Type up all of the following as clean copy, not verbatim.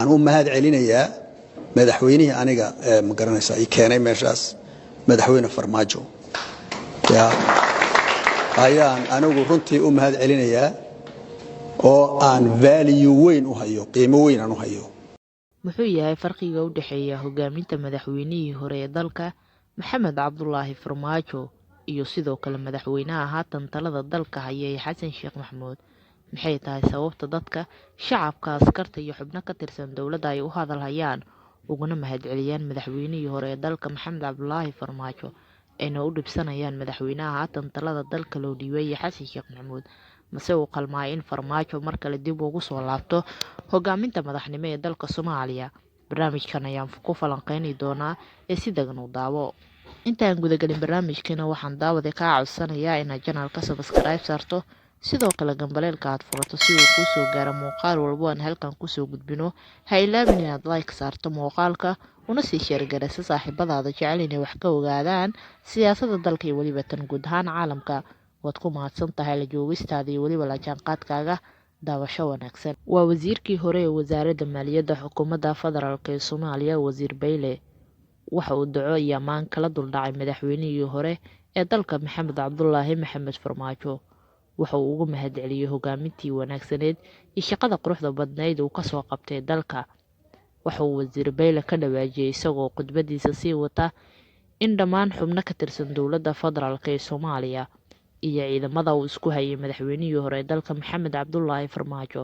aan u mahad celinayaa madaxweynihii aniga ma garanaysaa ay keenay meeshaas madaxweyne Farmaajo ayaan anigu runtii u mahad celinayaa oo aan value weyn u hayo qiimo weyn aan u hayo. muxuu yahay farqiga u dhaxeeya hogaaminta madaxweynihii hore ee dalka Maxamed Cabdullaahi Farmaajo iyo sidoo kale madaxweynaha haatan talada dalka haya Xasan Sheekh Maxamuud? maxay tahay sababta dadka shacabka askarta iyo xubno ka tirsan dawladda ay u hadalhayaan uguna mahad celiyaan madaxweynihii hore ee dalka Maxamed Cabdullaahi Farmaajo ayna u dhibsanayaan madaxweynaha haatan talada dalka loo dhiibay Xasan Sheekh Maxamuud? mase uu qalmaa in Farmaajo mar kale dib ugu soo laabto hogaaminta madaxnimo ee dalka Soomaaliya? barnaamijkan ayaan ku falanqeyn doonaa ee si degan u daawo. intaan gudagalin barnaamijkeena waxaan daawada ka codsanayaa inaad channelka subscribe saarto sidoo kale gambaleelka aad furato si uu kuu soo gaaro muuqaal walba aan halkan ku soo gudbino. ha ilaawin inaad like saarto muuqaalka una sii share garayso saaxiibadaada jecel inay wax ka ogaadaan siyaasadda dalka iyo waliba tan guud ahaan caalamka. waad ku mahadsan tahay la joogistaada iyo waliba la jaanqaadkaaga. daawasho wanaagsan. waa wasiirkii hore ee wasaaradda maaliyadda xukuumadda federaalka ee Soomaaliya Wasiir Bayle waxa uu duco iyo ammaan kala duldhacay madaxweynihii hore ee dalka Maxamed Cabdullaahi Maxamed Farmaajo. waxa uu ugu mahad celiyay hogaamintii wanaagsaneed iyo shaqada quruxda badnayd uu ka soo qabtay dalka. waxa uu Wasiir Bayle ka dhawaajiyay isagoo khudbadiisa sii wata in dhammaan xubno ka tirsan dowladda federaalka ee Soomaaliya iyo ciidamada uu isku hayay madaxweynihii hore ee dalka Maxamed Cabdullaahi Farmaajo.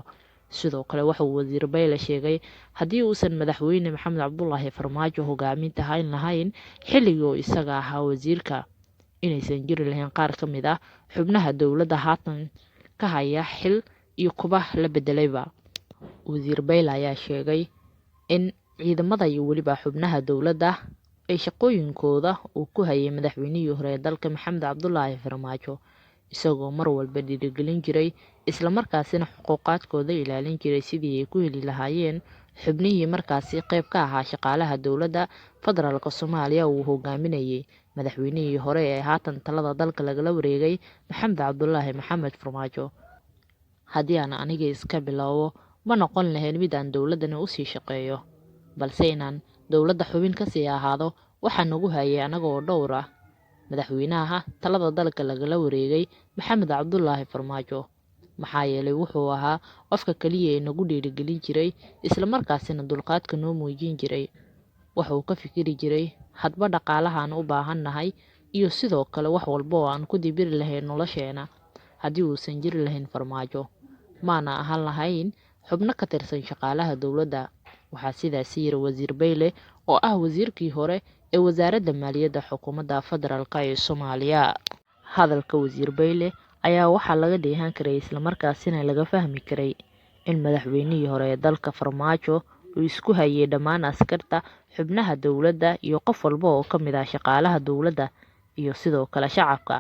sidoo kale waxa uu Wasiir Bayle sheegay haddii uusan madaxweyne Maxamed Cabdullaahi Farmaajo hogaaminta hayn lahayn xilligii uu isaga ahaa wasiirka inaysan jiri lahayn qaar ka mid ah xubnaha dowladda haatan ka haya xil iyo kuba la bedelayba. Wasiir Bayle ayaa sheegay in ciidamada iyo waliba xubnaha dowladda ay shaqooyinkooda uu ku hayay madaxweynihii hore ee dalka Maxamed Cabdullaahi Farmaajo isagoo mar walba dhiirigelin jiray isla markaasina xuquuqaadkooda ilaalin jiray sidii ay ku heli lahaayeen xubnihii markaasi qayb ka ahaa shaqaalaha dowladda federaalka Soomaaliya uu hogaaminayay madaxweynihii hore ee haatan talada dalka lagala wareegay Maxamed Cabdullaahi Maxamed Farmaajo. haddii aan aniga iska bilaawo ma noqon lahayn mid aan dowladdan u sii shaqeeyo balse inaan dowladda xubin ka sii ahaado waxaa nagu hayay anaga oo dhowr ah madaxweynaha talada dalka lagala wareegay Maxamed Cabdullaahi Farmaajo. maxaa yeelay wuxuu ahaa qofka kaliya ee nagu dhiirigelin jiray isla markaasina dulqaadka noo muujin jiray. waxa uu ka fikiri jiray hadba dhaqaalaha aan u baahannahay iyo sidoo kale wax walba oo aan ku dibiri lahayn nolosheena. haddii uusan jiri lahayn Farmaajo maana ahaan lahayn xubno ka tirsan shaqaalaha dowladda. waxaa sidaas yiri Wasiir Bayle oo ah wasiirkii hore ee wasaaradda maaliyadda xukuumadda federaalka ee Soomaaliya. hadalka Wasiir Bayle ayaa waxaa laga dheehan karay isla markaasina laga fahmi karay in madaxweynihii hore ee dalka Farmaajo uu isku hayay dhammaan askarta xubnaha dowladda iyo qof walba oo ka mid ah shaqaalaha dowladda iyo sidoo kale shacabka.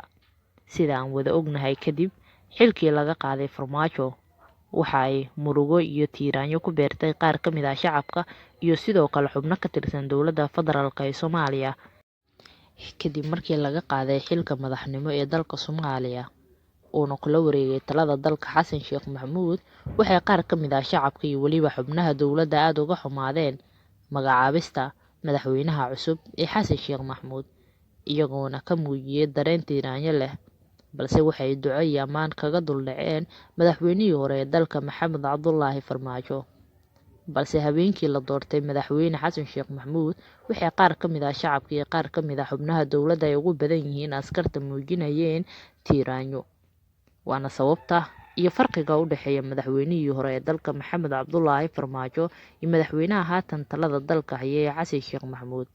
sida aan wada ognahay kadib xilkii laga qaaday Farmaajo waxa ay murugo iyo tiiraanyo ku beertay qaar ka mid ah shacabka iyo sidoo kale xubno ka tirsan dowladda federaalka ee Soomaaliya. kadib markii laga qaaday xilka madaxnimo ee dalka Soomaaliya uuna kula wareegay talada dalka Xasan Sheekh Maxamuud waxay qaar ka mid ah shacabka iyo waliba xubnaha dowladda aad uga xumaadeen magacaabista madaxweynaha cusub ee Xasan Sheekh Maxamuud iyagoona ka muujiyay dareen tiiraanyo leh. balse waxay duco iyo ammaan kaga duldhaceen madaxweynihii hore ee dalka Maxamed Cabdullaahi Farmaajo. balse habeenkii la doortay madaxweyne Xasan Sheekh Maxamuud waxay qaar ka mid ah shacabka iyo qaar ka mid ah xubnaha dowladda ay ugu badan yihiin askarta muujinayeen tiiraanyo. waana sababta iyo farqiga u dhaxeeya madaxweynihii hore ee dalka Maxamed Cabdullaahi Farmaajo iyo madaxweynaha haatan talada dalka haya Xasan Sheekh Maxamuud.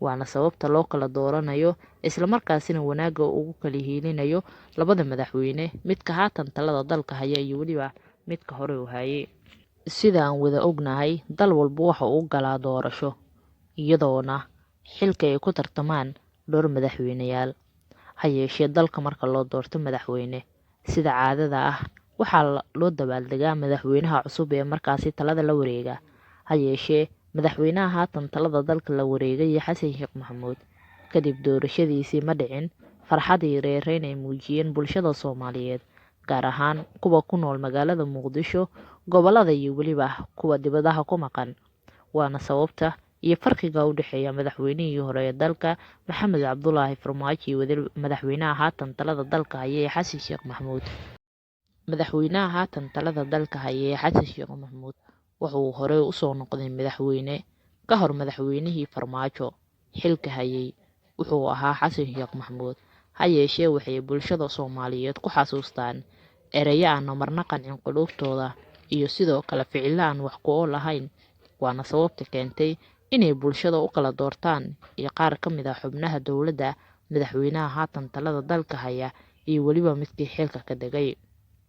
waana sababta loo kala dooranayo isla markaasina wanaaga ugu kala hiilinayo labada madaxweyne midka haatan talada dalka haya iyo waliba midka hore u hayay. sida aan wada ognahay dal walba waxa uu galaa doorasho iyadoona xilka ay ku tartamaan dhowr madaxweyneyaal. ha yeeshee dalka marka loo doorto madaxweyne sida caadada ah waxaa loo dabaaldegaa madaxweynaha cusub ee markaasi talada la wareega. ha yeeshee madaxweynaha haatan talada dalka la wareegay Xasan Sheekh Maxamuud kadib doorashadiisii ma dhicin farxad iyo reereyn ay muujiyeen bulshada Soomaaliyeed gaar ahaan kuwa ku nool magaalada Muqdisho, gobolada iyo weliba kuwa dibadaha ku maqan. Waana sababta iyo farqiga u dhexeeya madaxweynihii hore ee dalka Maxamed Cabdulaahi Farmaajo iyo madaxweynaha haatan talada dalka haya Xasan Sheekh Maxamuud. Madaxweynaha haatan talada dalka haya Xasan Sheekh Maxamuud wuxuu hore u soo noqday madaxweyne ka hor madaxweynihii Farmaajo xilka hayay wuxuu ahaa Xasan Sheekh Maxamuud. Ha yeeshee waxay bulshada Soomaaliyeed ku xasuustaan erayo aan marna qancin qulubtooda iyo sidoo kale ficilo aan wax ku ool ahayn. Waana sababta keentay inay bulshada u kala doortaan iyo qaar ka mid ah xubnaha dowladda madaxweynaha haatan talada dalka haya iyo weliba midkii xilka ka degay.